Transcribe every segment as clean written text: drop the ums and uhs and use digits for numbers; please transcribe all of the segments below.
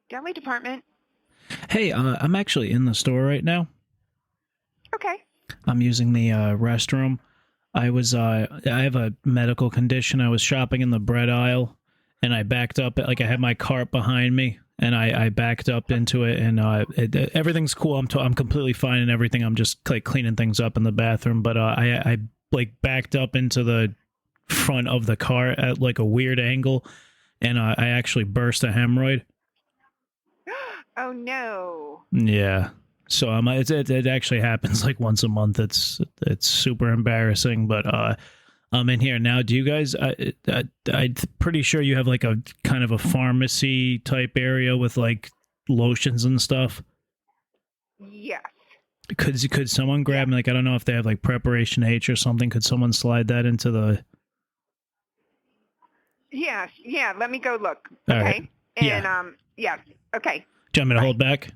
Deli department. Hey, I'm actually in the store right now. Okay. I'm using the restroom. I have a medical condition. I was shopping in the bread aisle, and I backed up. Like, I had my cart behind me, and I backed up into it, and everything's cool. I'm completely fine and everything. I'm just like cleaning things up in the bathroom, but I like backed up into the front of the car at like a weird angle, and I actually burst a hemorrhoid. Oh no. Yeah. So it actually happens like once a month. It's super embarrassing, but I'm in here now. Do you guys? I'm pretty sure you have like a kind of a pharmacy type area with like lotions and stuff. Yes. Could someone grab me? Like, I don't know if they have like Preparation H or something. Could someone slide that into the? Yes. Yeah. Let me go look. All Okay. right. And yes. Okay. Do you want me to hold back?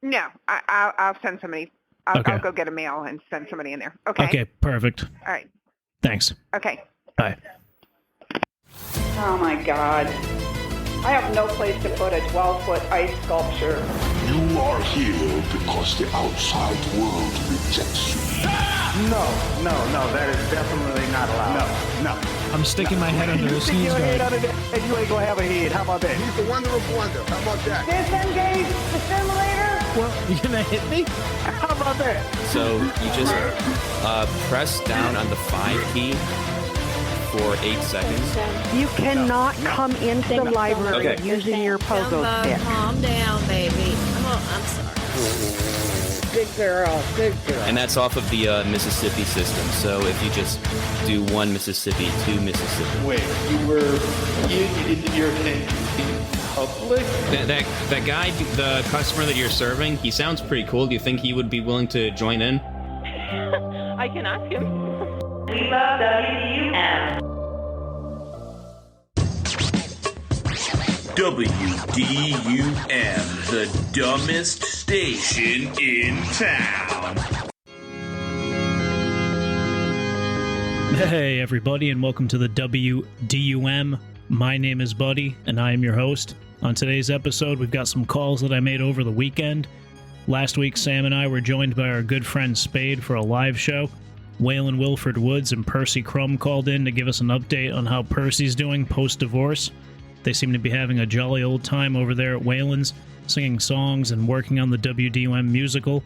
No. I'll send somebody. Okay. I'll go get a mail and send somebody in there. Okay. Okay. Perfect. All right. Thanks. Okay. Bye. Oh my God. I have no place to put a 12-foot ice sculpture. You are here because the outside world rejects you. No, that is definitely not allowed. No. I'm sticking my head under the Stick sneeze your head guard. under there and you ain't gonna have a head. How about that? He's the wonder of wonder. How about that? Disengage the simulator. Well, you gonna hit me? How about that? So you just press down on the 5 key for 8 seconds. You cannot come into the library Okay. using your pogo stick. Calm down, baby. Oh, I'm sorry. Good girl. And that's off of the Mississippi system. So if you just do 1 Mississippi, 2 Mississippi. Wait, you're in public? That guy, the customer that you're serving, he sounds pretty cool. Do you think he would be willing to join in? I can ask him. We love WDUM. WDUM, the dumbest station in town. Hey everybody, and welcome to the WDUM. My name is Buddy, and I am your host. On today's episode, we've got some calls that I made over the weekend. Last week, Sam and I were joined by our good friend Spade for a live show. Waylon Wilford Woods and Percy Crum called in to give us an update on how Percy's doing post-divorce. They seem to be having a jolly old time over there at Waylon's, singing songs and working on the WDUM musical.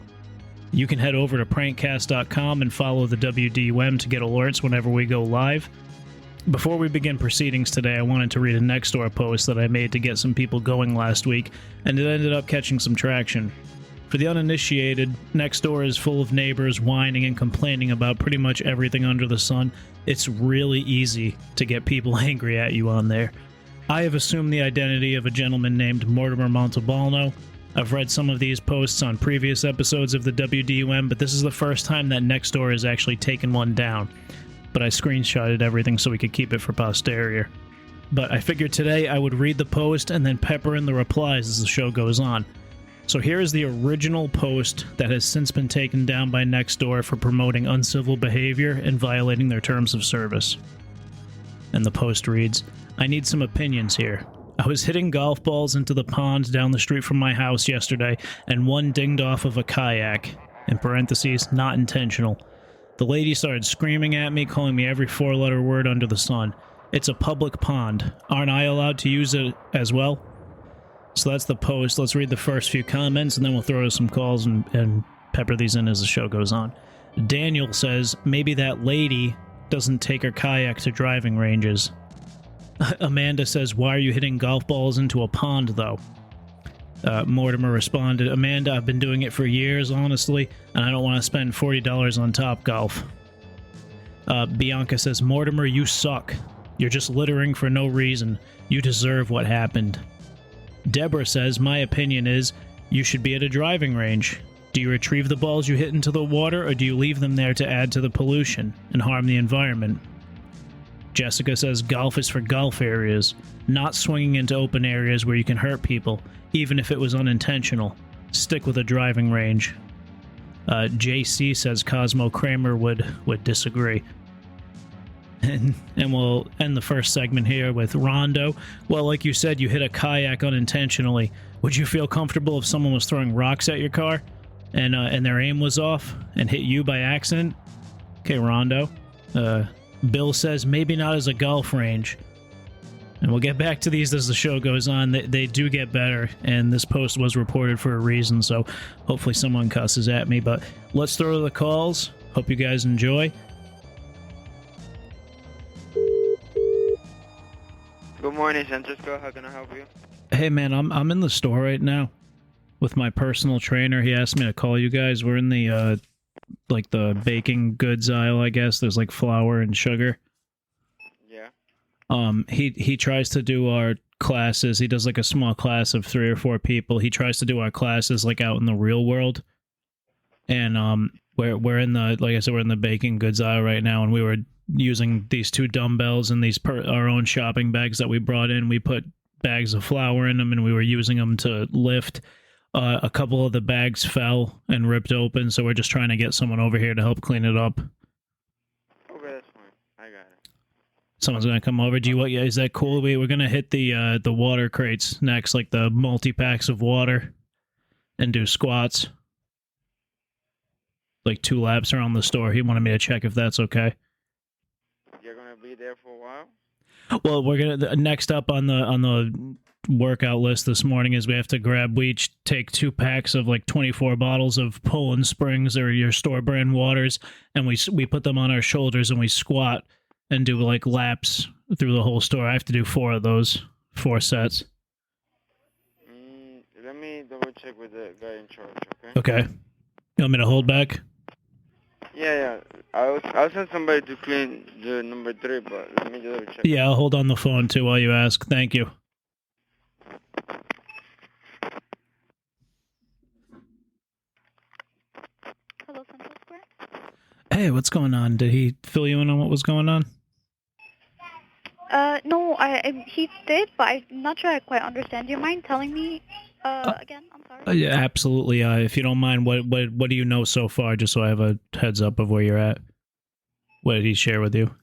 You can head over to prankcast.com and follow the WDUM to get alerts whenever we go live. Before we begin proceedings today, I wanted to read a Nextdoor post that I made to get some people going last week, and it ended up catching some traction. For the uninitiated, Nextdoor is full of neighbors whining and complaining about pretty much everything under the sun. It's really easy to get people angry at you on there. I have assumed the identity of a gentleman named Mortimer Montalbano. I've read some of these posts on previous episodes of the WDUM, but this is the first time that Nextdoor has actually taken one down. But I screenshotted everything so we could keep it for posterity. But I figured today I would read the post and then pepper in the replies as the show goes on. So here is the original post that has since been taken down by Nextdoor for promoting uncivil behavior and violating their terms of service. And the post reads, I need some opinions here. I was hitting golf balls into the pond down the street from my house yesterday, and one dinged off of a kayak. In parentheses, not intentional. The lady started screaming at me, calling me every 4-letter word under the sun. It's a public pond. Aren't I allowed to use it as well? So that's the post. Let's read the first few comments, and then we'll throw to some calls and pepper these in as the show goes on. Daniel says, maybe that lady doesn't take her kayak to driving ranges. Amanda says, why are you hitting golf balls into a pond, though? Mortimer responded, Amanda, I've been doing it for years, honestly, and I don't want to spend $40 on Topgolf. Bianca says, Mortimer, you suck. You're just littering for no reason. You deserve what happened. Deborah says, my opinion is, you should be at a driving range. Do you retrieve the balls you hit into the water, or do you leave them there to add to the pollution and harm the environment? Jessica says golf is for golf areas, not swinging into open areas where you can hurt people, even if it was unintentional. Stick with a driving range. JC says Cosmo Kramer would disagree. And we'll end the first segment here with Rondo. Well, like you said, you hit a kayak unintentionally. Would you feel comfortable if someone was throwing rocks at your car and their aim was off and hit you by accident? Okay, Rondo. Bill says maybe not as a golf range. And we'll get back to these as the show goes on. They do get better, and this post was reported for a reason, so hopefully someone cusses at me. But let's throw to the calls. Hope you guys enjoy. Good morning, Centrisco. How can I help you? Hey, man, I'm in the store right now with my personal trainer. He asked me to call you guys. We're in the, like, the baking goods aisle, I guess. There's, like, flour and sugar. Yeah. He tries to do our classes. He does, like, a small class of 3 or 4 people. He tries to do our classes, like, out in the real world. And, we're in the, like I said, we're in the baking goods aisle right now, and we were using these 2 dumbbells and these our own shopping bags that we brought in. We put bags of flour in them, and we were using them to lift. A couple of the bags fell and ripped open, so we're just trying to get someone over here to help clean it up. Okay, that's fine. I got it. Someone's gonna come over. Do you want? Yeah, is that cool? We're gonna hit the water crates next, like the multi-packs of water, and do squats. Like 2 laps around the store. He wanted me to check if that's okay. You're gonna be there for a while? Well, we're gonna next up on the workout list this morning is we have to grab. We each take 2 packs of like 24 bottles of Poland Springs or your store brand waters, and we put them on our shoulders and we squat and do like laps through the whole store. I have to do 4 of those, 4 sets. Let me double check with the guy in charge. Okay. You want me to hold back? Yeah. I'll send somebody to clean the number 3, but let me just double check. Yeah, I'll hold on the phone too while you ask. Thank you. Hello, Central Square? Hey, what's going on? Did he fill you in on what was going on? No, he did, but I'm not sure I quite understand. Do you mind telling me again? I'm sorry. Yeah, absolutely. If you don't mind, what do you know so far, just so I have a heads up of where you're at? What did he share with you?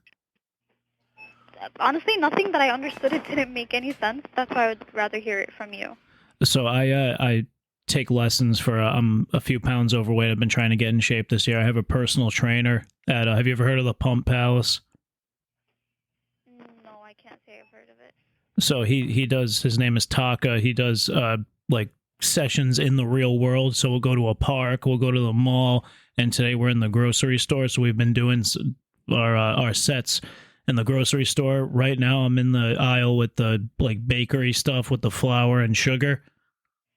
Honestly, nothing that I understood. It didn't make any sense. That's why I would rather hear it from you. So I take lessons for I'm a few pounds overweight. I've been trying to get in shape this year. I have a personal trainer at have you ever heard of the Pump Palace? No, I can't say I've heard of it. So he does, his name is Taka. He does like sessions in the real world. So we'll go to a park, we'll go to the mall, and today we're in the grocery store. So we've been doing our sets in the grocery store. Right now I'm in the aisle with the like bakery stuff with the flour and sugar.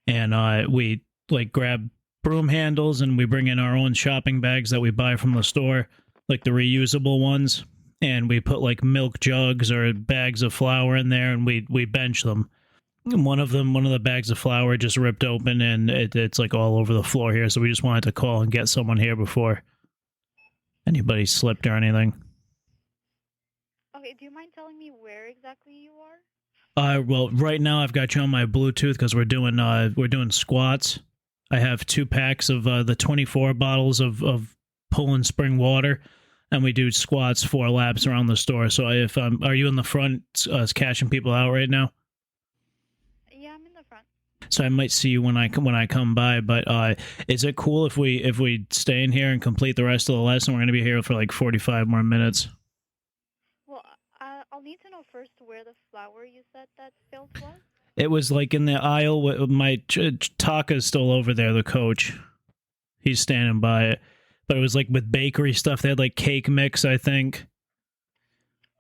And we like grab broom handles and we bring in our own shopping bags that we buy from the store, like the reusable ones. And we put like milk jugs or bags of flour in there, and we bench them. One of the bags of flour just ripped open, and it's like all over the floor here. So we just wanted to call and get someone here before anybody slipped or anything. Okay, do you mind telling me where exactly you are? Well, right now I've got you on my Bluetooth because we're doing squats. I have 2 packs of the 24 bottles of Poland Spring water. And we do squats 4 laps around the store. So if are you in the front cashing people out right now? Yeah, I'm in the front. So I might see you when I come by. But is it cool if we stay in here and complete the rest of the lesson? We're going to be here for like 45 more minutes. Well, I'll need to know first where the flour you said that spilled was. It was like in the aisle. My Taka's still over there, the coach. He's standing by it. But it was like with bakery stuff. They had like cake mix, I think.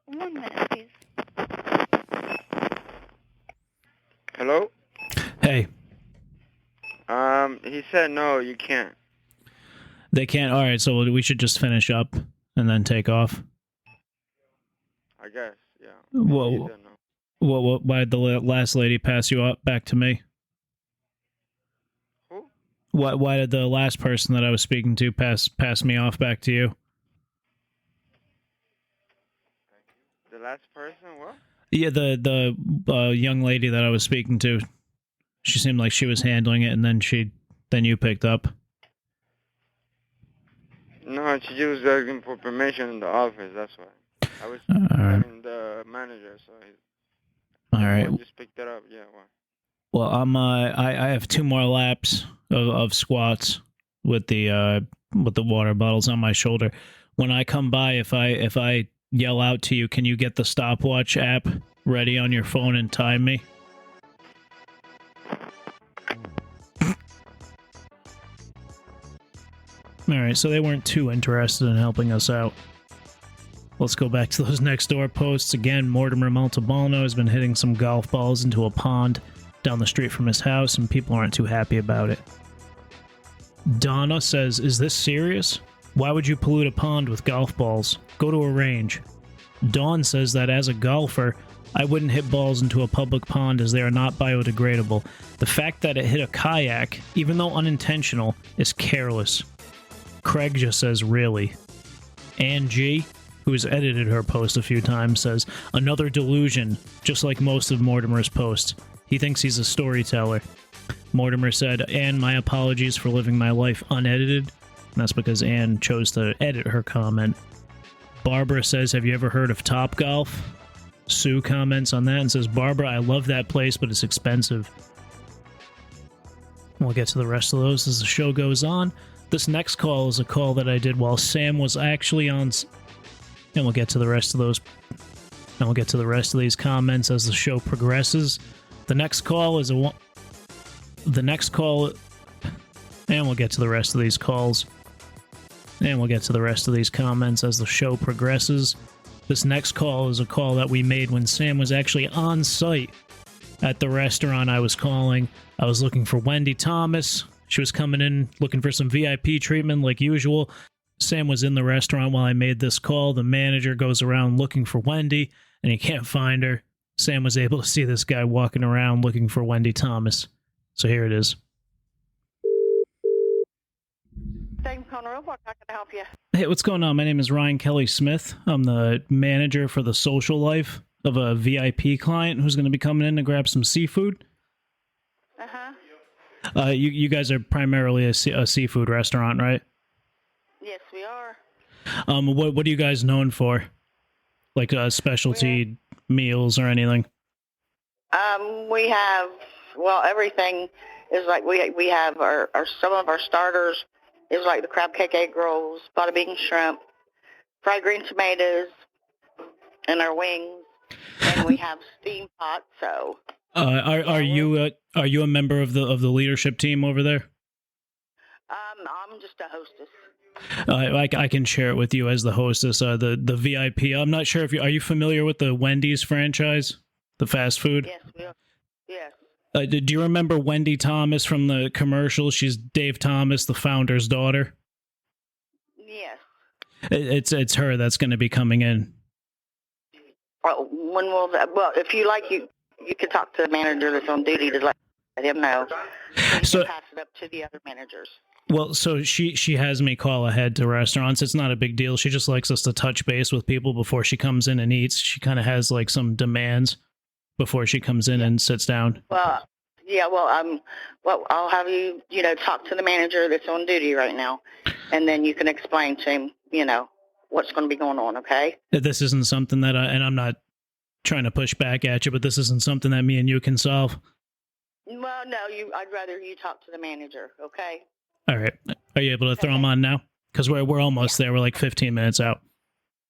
1 minute, please. Hello? Hey. He said no, you can't. They can't? All right, so we should just finish up and then take off. I guess, yeah. Whoa. Why did the last lady pass you up back to me? Why did the last person that I was speaking to pass me off back to you? The last person? What? Yeah, the young lady that I was speaking to. She seemed like she was handling it, and then you picked up. No, she was asking for permission in the office, that's why. I was All right. telling the manager, so he All right. just picked it up. Yeah. Well, I have 2 more laps of squats with the water bottles on my shoulder. When I come by, if I yell out to you, can you get the stopwatch app ready on your phone and time me? All right, so they weren't too interested in helping us out. Let's go back to those Nextdoor posts. Again, Mortimer Montalbano has been hitting some golf balls into a pond down the street from his house, and people aren't too happy about it. Donna says, is this serious? Why would you pollute a pond with golf balls? Go to a range. Dawn says that as a golfer, I wouldn't hit balls into a public pond as they are not biodegradable. The fact that it hit a kayak, even though unintentional, is careless. Craig just says, really? Ann G, who's edited her post a few times, says, another delusion, just like most of Mortimer's posts. He thinks he's a storyteller. Mortimer said, Ann, my apologies for living my life unedited. And that's because Ann chose to edit her comment. Barbara says, have you ever heard of Topgolf? Sue comments on that and says, Barbara, I love that place, but it's expensive. We'll get to the rest of those as the show goes on. This next call is a call that I did while Sam was actually on... And we'll get to the rest of those... And we'll get to the rest of these comments as the show progresses. The next call is a... The next call... And we'll get to the rest of these calls. And we'll get to the rest of these comments as the show progresses. This next call is a call that we made when Sam was actually on site at the restaurant I was calling. I was looking for Wendy Thomas. She was coming in looking for some VIP treatment like usual. Sam was in the restaurant while I made this call. The manager goes around looking for Wendy, and he can't find her. Sam was able to see this guy walking around looking for Wendy Thomas. So here it is. Thanks for calling Robot. How can I help you? Hey, what's going on? My name is Ryan Kelly Smith. I'm the manager for the social life of a VIP client who's going to be coming in to grab some seafood. You guys are primarily a seafood restaurant, right? Yes, we are. What are you guys known for? Like specialty meals or anything? We have, well, everything is like we have our some of our starters is like the crab cake egg rolls, bada bing shrimp, fried green tomatoes, and our wings. And we have steam pots. So. Are you a member of the leadership team over there? I'm just a hostess. I can share it with you as the hostess. The VIP. I'm not sure if are you familiar with the Wendy's franchise, the fast food? Yes, we are. Yes. Do you remember Wendy Thomas from the commercial? She's Dave Thomas, the founder's daughter. Yes. It's her that's going to be coming in. When will that? Well, if you like, you can talk to the manager that's on duty to let him know. So pass it up to the other managers. Well, so she has me call ahead to restaurants. It's not a big deal. She just likes us to touch base with people before she comes in and eats. She kind of has like some demands before she comes in and sits down. Well, yeah. Well, I'll have you, talk to the manager that's on duty right now, and then you can explain to him, what's going to be going on. Okay. This isn't something that and I'm not trying to push back at you, but this isn't something that me and you can solve. Well, no, I'd rather you talk to the manager, okay? All right. Are you able to throw them on now? Because we're almost there. We're like 15 minutes out.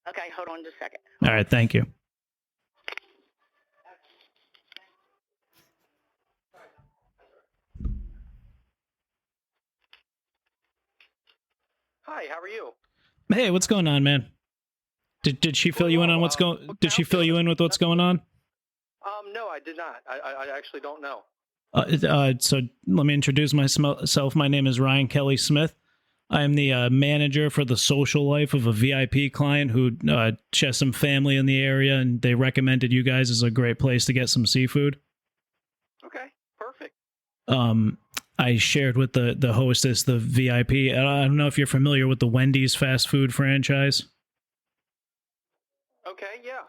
Okay, hold on just a second. All right, thank you. Hi, how are you? Hey, what's going on, man? Did she fill you in on what's going? Did she fill you in with what's going on? No, I did not. I actually don't know. So let me introduce myself. My name is Ryan Kelly Smith. I am the manager for the social life of a VIP client who has some family in the area, and they recommended you guys as a great place to get some seafood. Okay, perfect. I shared with the hostess, the VIP. I don't know if you're familiar with the Wendy's fast food franchise. Okay, yeah.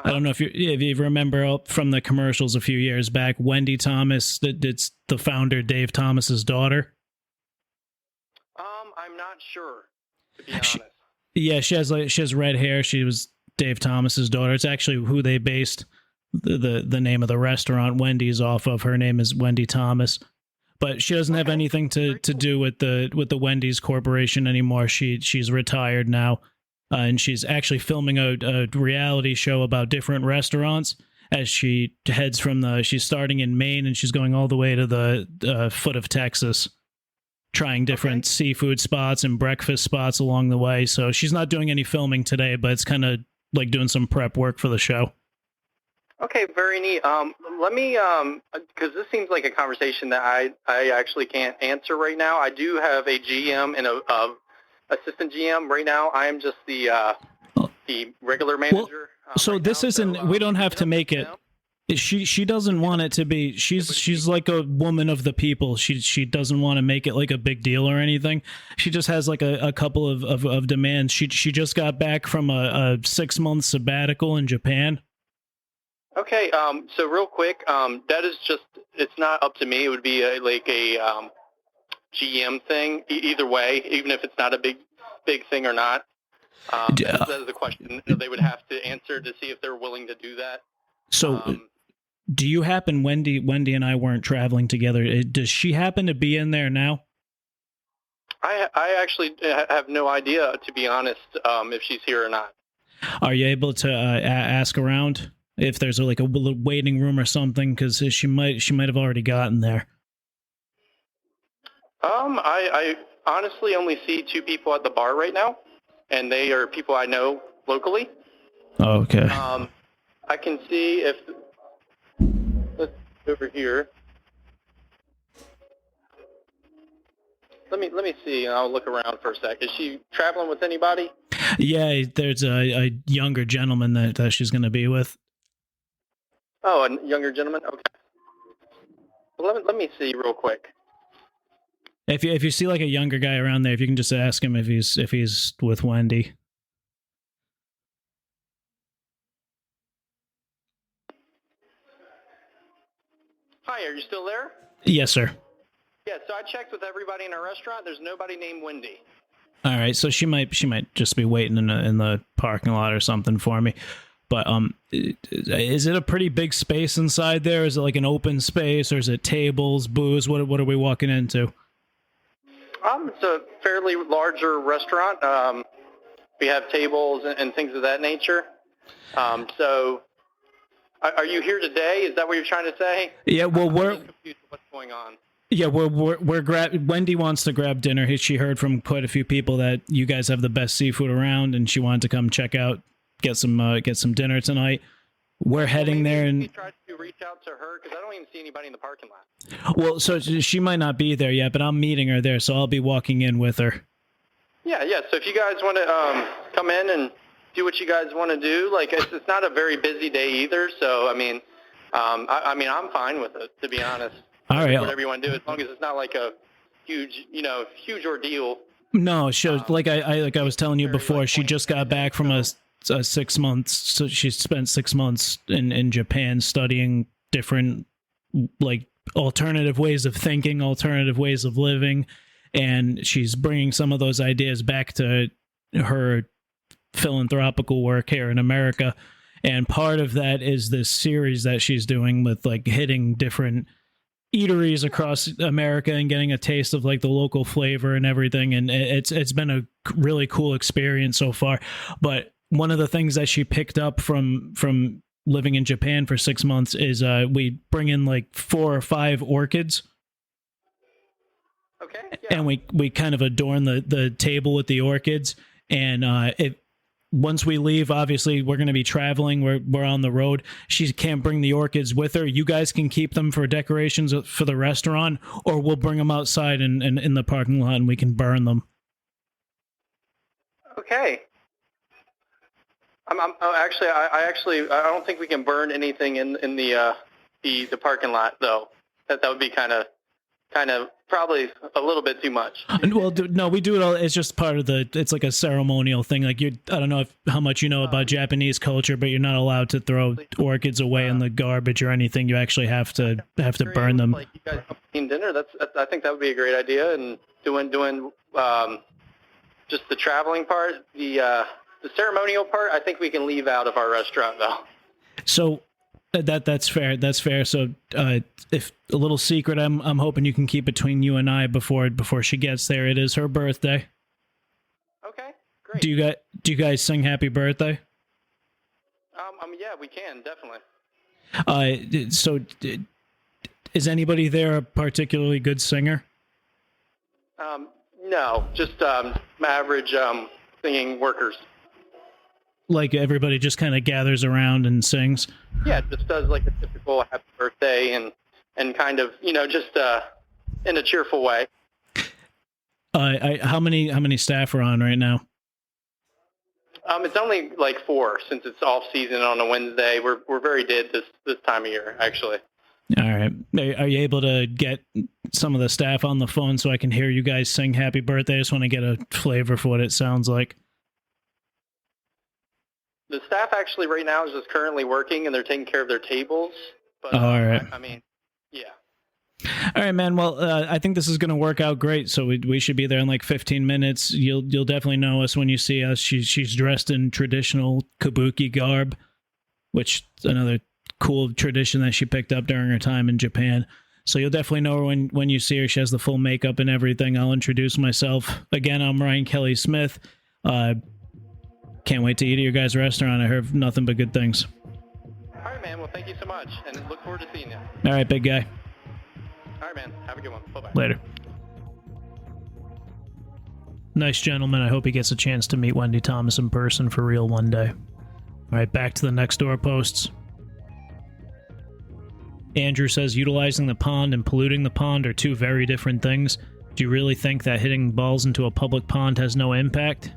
I don't know if you remember from the commercials a few years back, Wendy Thomas, it's the founder, Dave Thomas's daughter. I'm not sure, to be honest. She has red hair. She was Dave Thomas's daughter. It's actually who they based the name of the restaurant Wendy's off of. Her name is Wendy Thomas, but she doesn't have anything to do with the Wendy's Corporation anymore. She's retired now, and she's actually filming a reality show about different restaurants as she heads from she's starting in Maine and she's going all the way to the foot of Texas, trying different seafood spots and breakfast spots along the way. So she's not doing any filming today, but it's kind of like doing some prep work for the show. Okay, very neat. Let me, because this seems like a conversation that I actually can't answer right now. I do have a GM and a assistant GM right now. I am just the regular manager. So this isn't. We don't have to make it. She doesn't want it to be. She's like a woman of the people. She doesn't want to make it like a big deal or anything. She just has like a couple of demands. She just got back from a 6-month sabbatical in Japan. Okay, so real quick, that is just, it's not up to me. It would be a GM thing, either way, even if it's not a big thing or not. That is the question they would have to answer to see if they're willing to do that. So, do you happen, Wendy and I weren't traveling together, does she happen to be in there now? I actually have no idea, to be honest, if she's here or not. Are you able to ask around if there's like a waiting room or something? Because she might have already gotten there. I honestly only see 2 people at the bar right now, and they are people I know locally. Oh, okay. I can see if let's over here. Let me see, and I'll look around for a sec. Is she traveling with anybody? Yeah, there's a younger gentleman that she's going to be with. Oh, a younger gentleman? Okay. Well, let me see real quick. If you see like a younger guy around there, if you can just ask him if he's with Wendy. Hi, are you still there? Yes, sir. Yeah, so I checked with everybody in our restaurant. There's nobody named Wendy. All right, so she might just be waiting in the parking lot or something for me. But is it a pretty big space inside there? Is it like an open space, or is it tables, booze? What are we walking into? It's a fairly larger restaurant. We have tables and things of that nature. So, are you here today? Is that what you're trying to say? Yeah. Well, I'm confused with what's going on. Yeah, Wendy wants to grab dinner. She heard from quite a few people that you guys have the best seafood around, and she wanted to come check out, get some dinner tonight. We're heading there, and we tried to reach out to her because I don't even see anybody in the parking lot. Well, so she might not be there yet, but I'm meeting her there, so I'll be walking in with her. Yeah. So if you guys want to come in and do what you guys want to do, like it's not a very busy day either. So I mean, I'm fine with it, to be honest. All right. Whatever you want to do, as long as it's not like a huge ordeal. No, like I was telling you before, she just got back from a 6 months. So she spent 6 months in Japan studying different like alternative ways of thinking, alternative ways of living, and she's bringing some of those ideas back to her philanthropical work here in America. And part of that is this series that she's doing with like hitting different eateries across America and getting a taste of like the local flavor and everything, and it's been a really cool experience so far. But one of the things that she picked up from living in Japan for 6 months is we bring in like 4 or 5 orchids. Okay. Yeah. And we kind of adorn the table with the orchids, and once we leave, obviously, we're going to be traveling. We're on the road. She can't bring the orchids with her. You guys can keep them for decorations for the restaurant, or we'll bring them outside and in the parking lot, and we can burn them. Okay. I don't think we can burn anything in the parking lot, though. That would be kind of probably a little bit too much. Well, no, we do it all. It's just part of it's like a ceremonial thing. Like I don't know how much you know about Japanese culture, but you're not allowed to throw orchids away in the garbage or anything. You actually have to burn them. Like you guys eating dinner, I think that would be a great idea. And doing just the traveling part, the The ceremonial part, I think we can leave out of our restaurant, though. So that's fair. That's fair. So if a little secret, I'm hoping you can keep between you and I before she gets there. It is her birthday. Okay, great. Do you guys sing happy birthday? Yeah, we can definitely. So is anybody there a particularly good singer? No, just average singing workers. Like everybody just kind of gathers around and sings? Yeah, just does like a typical happy birthday and kind of, just in a cheerful way. How many staff are on right now? It's only like 4 since it's off season on a Wednesday. We're very dead this time of year, actually. All right. Are you able to get some of the staff on the phone so I can hear you guys sing happy birthday? I just want to get a flavor for what it sounds like. The staff actually right now is just currently working, and they're taking care of their tables. But, all right. I mean, yeah. All right, man. Well, I think this is going to work out great. So we should be there in like 15 minutes. You'll definitely know us when you see us. She's dressed in traditional kabuki garb, which is another cool tradition that she picked up during her time in Japan. So you'll definitely know her when you see her. She has the full makeup and everything. I'll introduce myself. Again, I'm Ryan Kelly Smith. Can't wait to eat at your guys' restaurant. I heard nothing but good things. All right, man. Well, thank you so much, and look forward to seeing you. All right, big guy. All right, man. Have a good one. Bye-bye. Later. Nice gentleman. I hope he gets a chance to meet Wendy Thomas in person for real one day. All right, back to the Nextdoor posts. Andrew says, utilizing the pond and polluting the pond are two very different things. Do you really think that hitting balls into a public pond has no impact?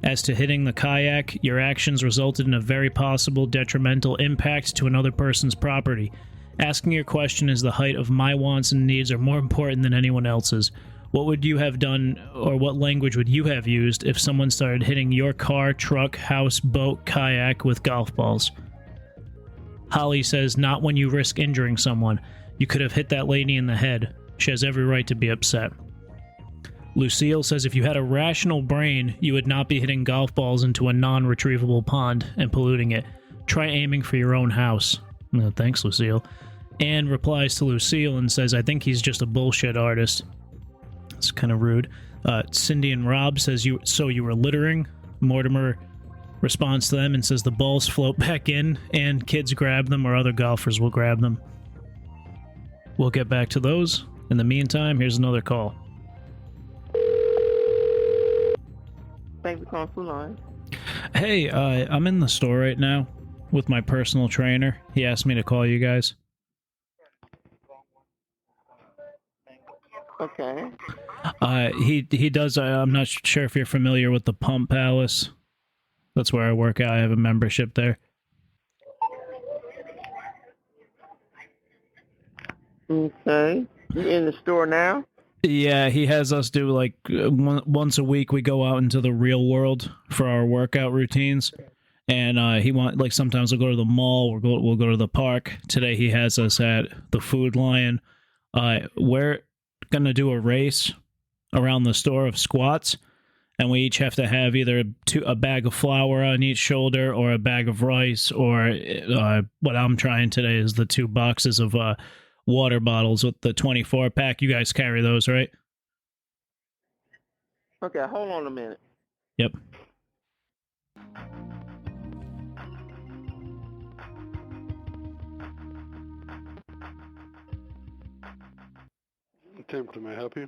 As to hitting the kayak, your actions resulted in a very possible detrimental impact to another person's property. Asking your question is the height of my wants and needs are more important than anyone else's. What would you have done, or what language would you have used if someone started hitting your car, truck, house, boat, kayak with golf balls? Holly says, not when you risk injuring someone. You could have hit that lady in the head. She has every right to be upset. Lucille says, if you had a rational brain, you would not be hitting golf balls into a non-retrievable pond and polluting it. Try aiming for your own house. No, thanks, Lucille. Anne replies to Lucille and says, I think he's just a bullshit artist. It's kind of rude. Cindy and Rob says, you were littering. Mortimer responds to them and says the balls float back in and kids grab them or other golfers will grab them. We'll get back to those. In the meantime, here's another call. Thanks for calling Food Line. Hey, I'm in the store right now with my personal trainer. He asked me to call you guys. Okay. He does. I'm not sure if you're familiar with the Pump Palace. That's where I work out. I have a membership there. Okay. You in the store now? Yeah, he has us do like once a week we go out into the real world for our workout routines. And sometimes we'll go to the mall, we'll go to the park. Today he has us at the Food Lion. We're gonna do a race around the store of squats, and we each have to have either a bag of flour on each shoulder or a bag of rice, or what I'm trying today is the 2 boxes of water bottles with the 24-pack. You guys carry those, right? Okay, hold on a minute. Yep. Tim, can I help you?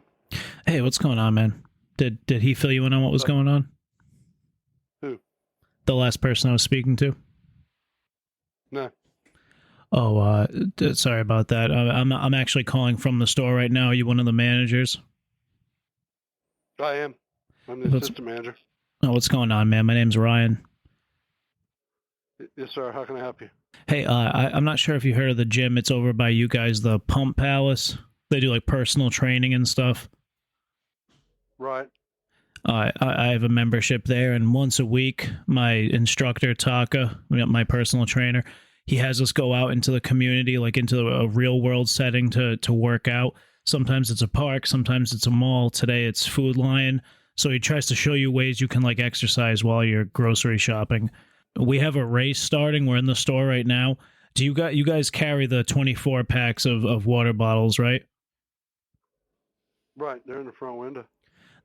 Hey, what's going on, man? Did he fill you in on what was going on? Who? The last person I was speaking to? No. Oh, sorry about that. I'm actually calling from the store right now. Are you one of the managers? I am. I'm the assistant manager. Oh, what's going on, man? My name's Ryan. Yes, sir. How can I help you? Hey, I'm not sure if you heard of the gym. It's over by you guys, the Pump Palace. They do like personal training and stuff. Right. I have a membership there, and once a week, my instructor, Taka, my personal trainer, he has us go out into the community, like into a real-world setting to work out. Sometimes it's a park, sometimes it's a mall. Today it's Food Lion. So he tries to show you ways you can like exercise while you're grocery shopping. We have a race starting. We're in the store right now. Do you guys carry the 24 packs of water bottles, right? Right, they're in the front window.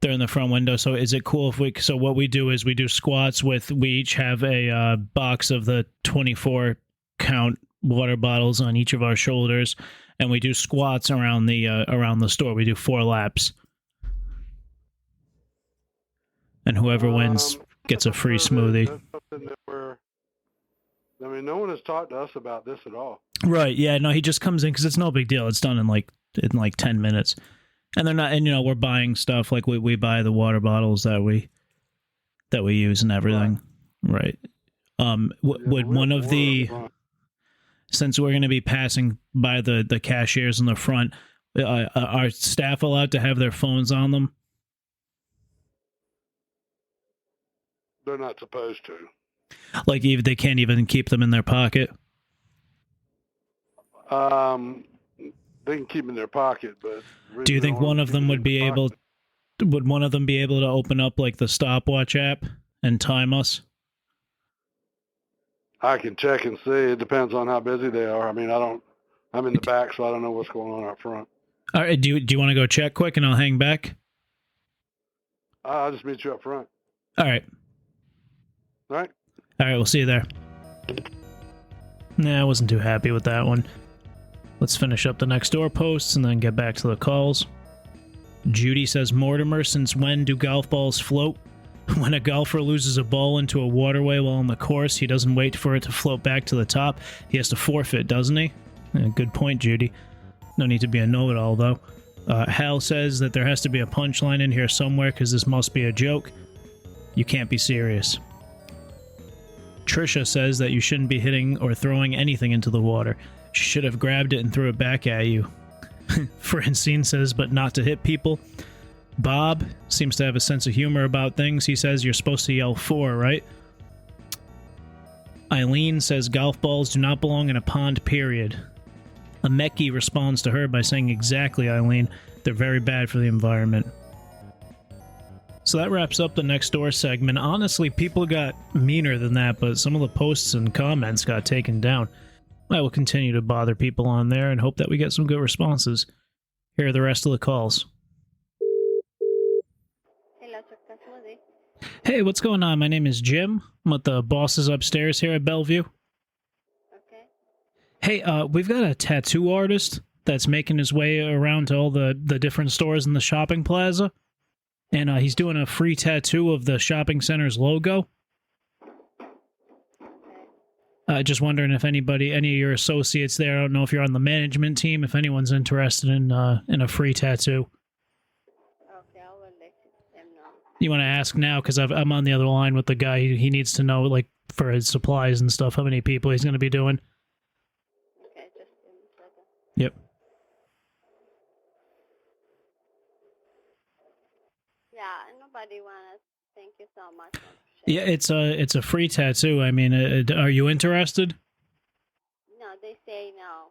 They're in the front window. So is it cool if so what we do is we do squats we each have a box of the 24 count water bottles on each of our shoulders, and we do squats around the store. We do 4 laps. And whoever wins gets a free smoothie. That's something that no one has talked to us about this at all. Right, yeah, no, he just comes in because it's no big deal. It's done in like 10 minutes. And they're not, and we're buying stuff, like we buy the water bottles that we use and everything. Right. Would one of the, since we're going to be passing by the cashiers in the front, are staff allowed to have their phones on them? They're not supposed to. Like, even they can't even keep them in their pocket? They can keep them in their pocket, but... Do you think one of them would be able... Would one of them be able to open up, like, the stopwatch app and time us? I can check and see. It depends on how busy they are. I mean, I'm in the back, so I don't know what's going on up front. All right, do you want to go check quick and I'll hang back? I'll just meet you up front. All right. All right. All right, we'll see you there. Nah, I wasn't too happy with that one. Let's finish up the Nextdoor posts and then get back to the calls. Judy says, Mortimer, since when do golf balls float? When a golfer loses a ball into a waterway while on the course, he doesn't wait for it to float back to the top. He has to forfeit, doesn't he? Good point, Judy. No need to be a know-it-all, though. Hal says that there has to be a punchline in here somewhere because this must be a joke. You can't be serious. Trisha says that you shouldn't be hitting or throwing anything into the water. She should have grabbed it and threw it back at you. Francine says, but not to hit people. Bob seems to have a sense of humor about things. He says you're supposed to yell 4, right? Eileen says golf balls do not belong in a pond, period. Ameki responds to her by saying, exactly, Eileen. They're very bad for the environment. So that wraps up the Nextdoor segment. Honestly, people got meaner than that, but some of the posts and comments got taken down. I will continue to bother people on there and hope that we get some good responses. Here are the rest of the calls. Hey, what's going on? My name is Jim. I'm with the bosses upstairs here at Bellevue. Okay. Hey, we've got a tattoo artist that's making his way around to all the different stores in the shopping plaza. And he's doing a free tattoo of the shopping center's logo. Just wondering if any of your associates there, I don't know if you're on the management team, if anyone's interested in a free tattoo. Okay, I will let them know. You want to ask now, because I'm on the other line with the guy. He needs to know, like, for his supplies and stuff, how many people he's going to be doing. Okay, just give me a second. Yep. Yeah, nobody wanna. Thank you so much. Yeah, it's a free tattoo. I mean, are you interested? No, they say no.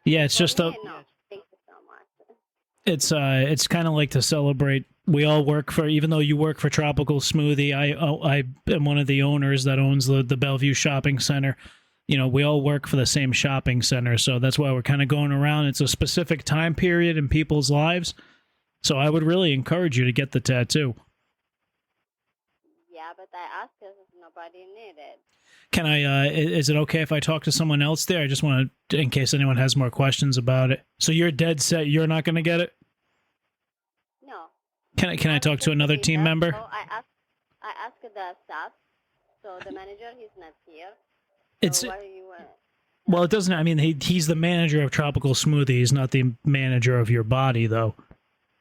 Yeah, it's just a. No, thank you so much. It's kind of like to celebrate. We all work for, even though you work for Tropical Smoothie, I am one of the owners that owns the Bellevue Shopping Center. You know, we all work for the same shopping center, so that's why we're kind of going around. It's a specific time period in people's lives, so I would really encourage you to get the tattoo. Yeah, but I asked if nobody needed. Can I, is it okay if I talk to someone else there? I just want to, in case anyone has more questions about it. So you're dead set you're not going to get it? No. Can I talk to another team member? So I asked the staff. So the manager, he's not here. So what do you want? Well, it doesn't, I mean, he's the manager of Tropical Smoothie. He's not the manager of your body, though.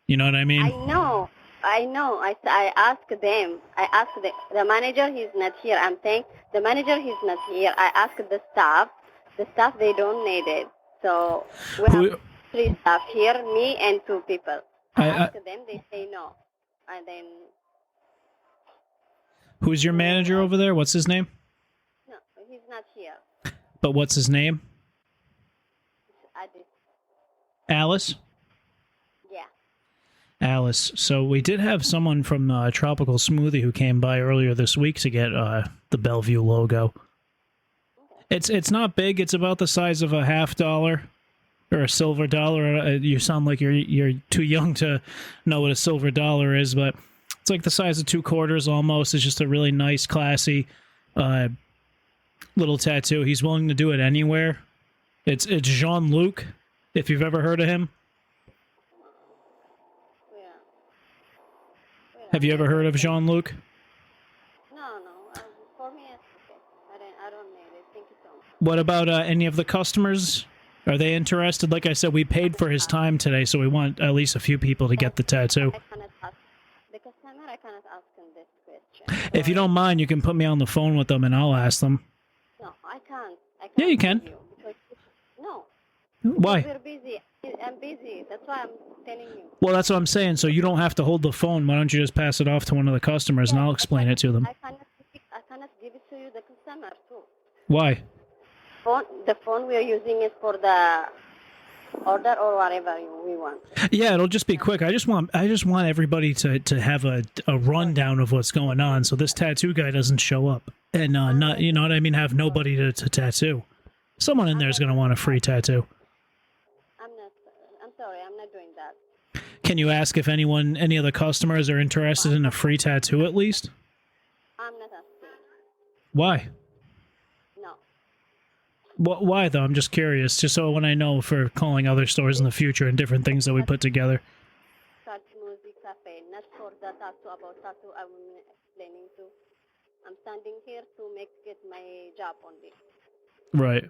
You know what I mean? I know. I asked them. I asked the manager, he's not here. I'm saying the manager, he's not here. I asked the staff. The staff, they don't need it. So we have 3 staff here, me and 2 people. I asked them, they say no. And then... Who's your manager over there? What's his name? No, he's not here. But what's his name? Alice. Alice? Yeah. Alice. So we did have someone from Tropical Smoothie who came by earlier this week to get the Bellevue logo. It's not big. It's about the size of a $50 or a silver dollar. You sound like you're too young to know what a silver dollar is, but it's like the size of 2 quarters almost. It's just a really nice, classy little tattoo. He's willing to do it anywhere. It's Jean-Luc, if you've ever heard of him. Have you ever heard of Jean-Luc? No. For me, it's okay. I don't need it. Thank you so much. What about any of the customers? Are they interested? Like I said, we paid for his time today, so we want at least a few people to get the tattoo. I cannot ask the customer. I cannot ask him this question. If you don't mind, you can put me on the phone with them and I'll ask them. No, I can't. Yeah, you can. No. Why? We're busy. I'm busy. That's why I'm telling you. Well, that's what I'm saying. So you don't have to hold the phone. Why don't you just pass it off to one of the customers and I'll explain it to them? I cannot give it to you, the customer, too. Why? The phone we are using is for the order or whatever we want. Yeah, it'll just be quick. I just want everybody to have a rundown of what's going on, so this tattoo guy doesn't show up and not, you know what I mean, have nobody to tattoo. Someone in there is going to want a free tattoo. I'm sorry, I'm not doing that. Can you ask if any of the customers are interested in a free tattoo at least? I'm not asking. Why? No. Why though? I'm just curious, just so when I know for calling other stores in the future and different things that we put together. Music cafe, not for the tattoo about tattoo I'm explaining to. I'm standing here to make it my job only. Right.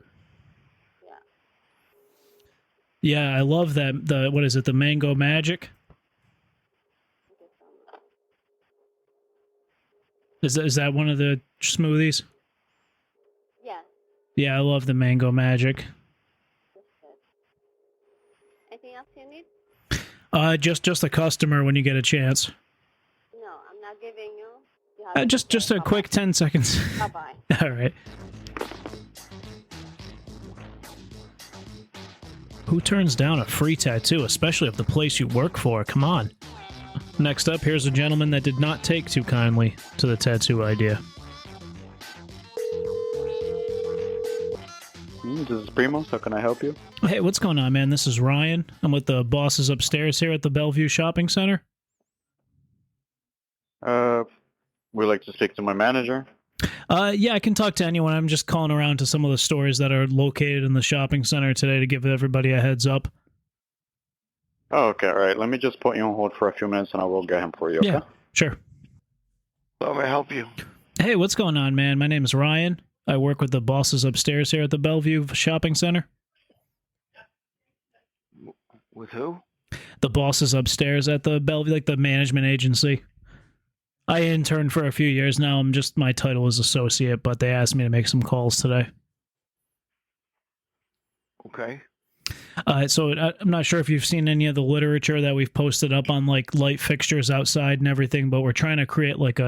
Yeah, I love that. What is it? The Mango Magic? Is that one of the smoothies? Yeah. Yeah, I love the Mango Magic. Anything else you need? Just a customer when you get a chance. No, I'm not giving you. Just a quick 10 seconds. Bye-bye. All right. Who turns down a free tattoo, especially of the place you work for? Come on. Next up, here's a gentleman that did not take too kindly to the tattoo idea. This is Primos. How can I help you? Hey, what's going on, man? This is Ryan. I'm with the bosses upstairs here at the Bellevue Shopping Center. Would like to speak to my manager. Yeah, I can talk to anyone. I'm just calling around to some of the stores that are located in the shopping center today to give everybody a heads up. Oh, okay, all right. Let me just put you on hold for a few minutes and I will get him for you, okay? Yeah, sure. How may I help you? Hey, what's going on, man? My name is Ryan. I work with the bosses upstairs here at the Bellevue Shopping Center. With who? The bosses upstairs at the Bellevue, like the management agency. I interned for a few years now. My title is associate, but they asked me to make some calls today. Okay. So I'm not sure if you've seen any of the literature that we've posted up on like light fixtures outside and everything, but we're trying to create like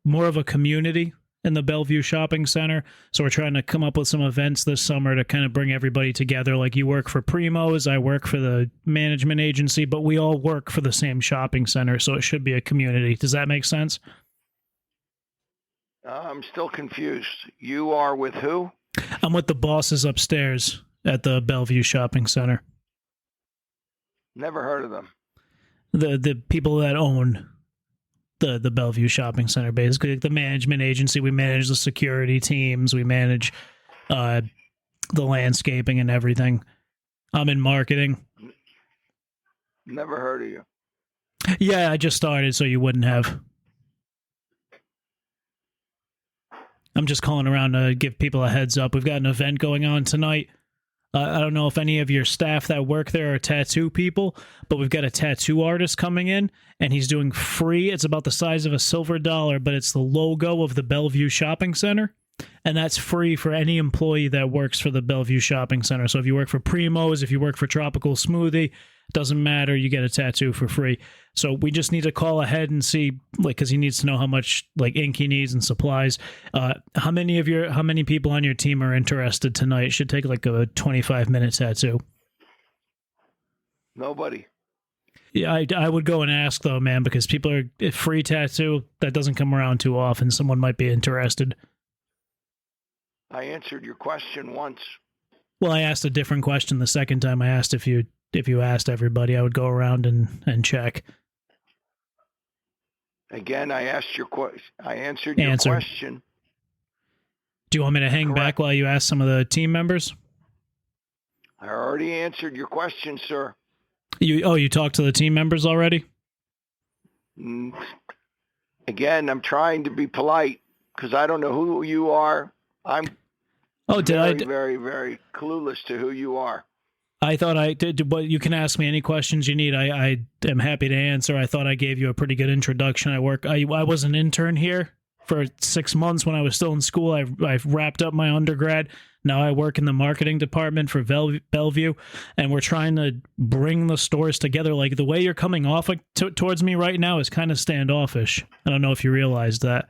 more of a community in the Bellevue Shopping Center. So we're trying to come up with some events this summer to kind of bring everybody together. Like you work for Primos, I work for the management agency, but we all work for the same shopping center, so it should be a community. Does that make sense? I'm still confused. You are with who? I'm with the bosses upstairs at the Bellevue Shopping Center. Never heard of them. The people that own the Bellevue Shopping Center, basically like the management agency. We manage the security teams, we manage the landscaping and everything. I'm in marketing. Never heard of you. Yeah, I just started, so you wouldn't have. I'm just calling around to give people a heads up. We've got an event going on tonight. I don't know if any of your staff that work there are tattoo people, but we've got a tattoo artist coming in, and he's doing free. It's about the size of a silver dollar, but it's the logo of the Bellevue Shopping Center, and that's free for any employee that works for the Bellevue Shopping Center. So if you work for Primos, if you work for Tropical Smoothie, doesn't matter, you get a tattoo for free. So we just need to call ahead and see, like, because he needs to know how much like ink he needs and supplies. How many people on your team are interested tonight? It should take like a 25-minute tattoo. Nobody. Yeah, I would go and ask, though, man, because people are... Free tattoo, that doesn't come around too often. Someone might be interested. I answered your question once. Well, I asked a different question the second time. I asked if you asked everybody. I would go around and check. Again, I asked your question. I answered your question. Do you want me to hang back while you ask some of the team members? I already answered your question, sir. You talked to the team members already? Again, I'm trying to be polite because I don't know who you are. I'm very, very clueless to who you are. I thought I did, but you can ask me any questions you need. I am happy to answer. I thought I gave you a pretty good introduction. I was an intern here for 6 months when I was still in school. I wrapped up my undergrad. Now I work in the marketing department for Bellevue, and we're trying to bring the stores together. Like, the way you're coming off towards me right now is kind of standoffish. I don't know if you realized that.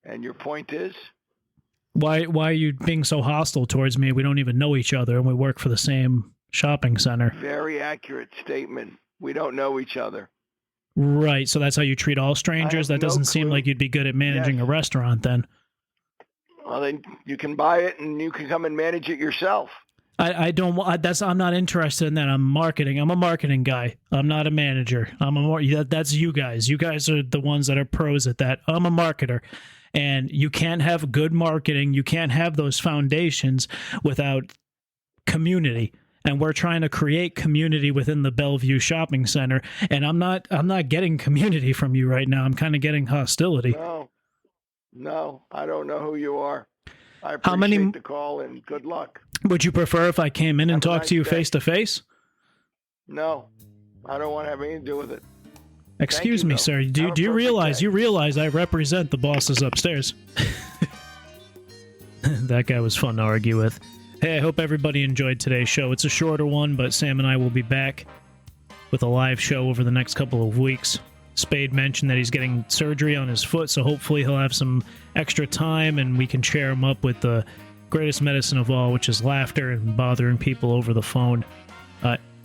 And your point is? Why are you being so hostile towards me? We don't even know each other, and we work for the same shopping center. Very accurate statement. We don't know each other. Right, so that's how you treat all strangers? That doesn't seem like you'd be good at managing a restaurant, then. Well, then you can buy it, and you can come and manage it yourself. I'm not interested in that. I'm marketing. I'm a marketing guy. I'm not a manager. That's you guys. You guys are the ones that are pros at that. I'm a marketer. And you can't have good marketing. You can't have those foundations without community. And we're trying to create community within the Bellevue Shopping Center. And I'm not getting community from you right now. I'm kind of getting hostility. No, I don't know who you are. I appreciate the call and good luck. Would you prefer if I came in and talked to you face to face? No, I don't want to have anything to do with it. Excuse me, sir. Do you realize I represent the bosses upstairs? That guy was fun to argue with. Hey, I hope everybody enjoyed today's show. It's a shorter one, but Sam and I will be back with a live show over the next couple of weeks. Spade mentioned that he's getting surgery on his foot, so hopefully he'll have some extra time and we can cheer him up with the greatest medicine of all, which is laughter and bothering people over the phone.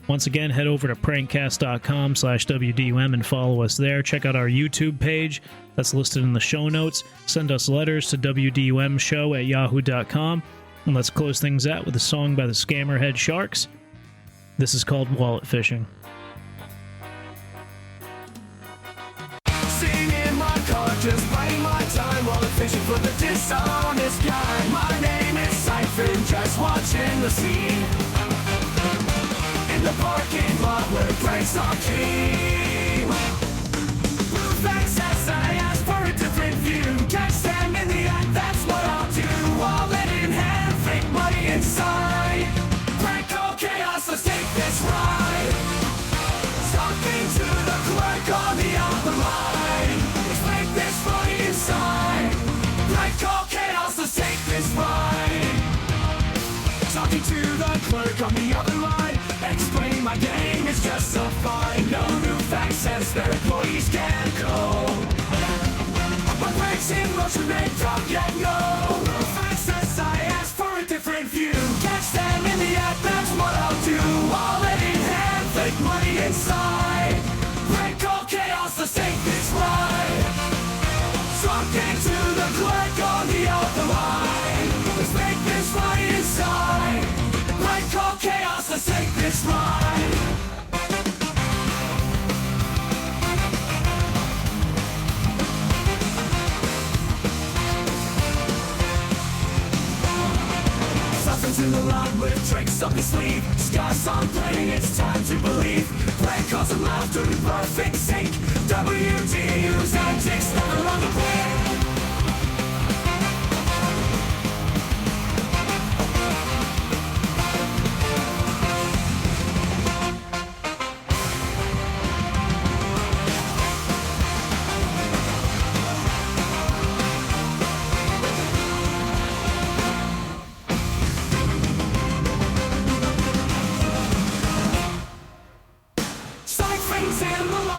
Once again, head over to prankcast.com/WDUM and follow us there. Check out our YouTube page. That's listed in the show notes. Send us letters to WDUMshow@yahoo.com. And let's close things out with a song by the Scammerhead Sharks. This is called Wallet Fishing. Sitting in my car, just biding my time while I'm fishing for the dishonest guy. My name is Siphon, just watching the scene. In the parking lot where pranks are king. Proof access, I ask for a different view. Catch them in the act, that's what I'll do. Wallet in hand, fake money inside. Prank call chaos, let's take this ride. Talking to the clerk on the other line. Let's make this money inside. Prank call chaos, let's take this ride. Talking to the clerk on the other line. Explain my game is just so fine. No new access, their employees can't go. My brakes in motion, they don't get no access. I ask for a different view. Catch them in the act, that's what I'll do. Wallet in hand, fake money inside. Prank call chaos, let's take this ride. Talking to the clerk on the other line. Let's make this money inside. Prank call chaos, let's take this ride. Suffering to the lot with tricks up his sleeve. Scars on playing, it's time to believe. Prank calls and laughter in perfect sync. WDU's antics never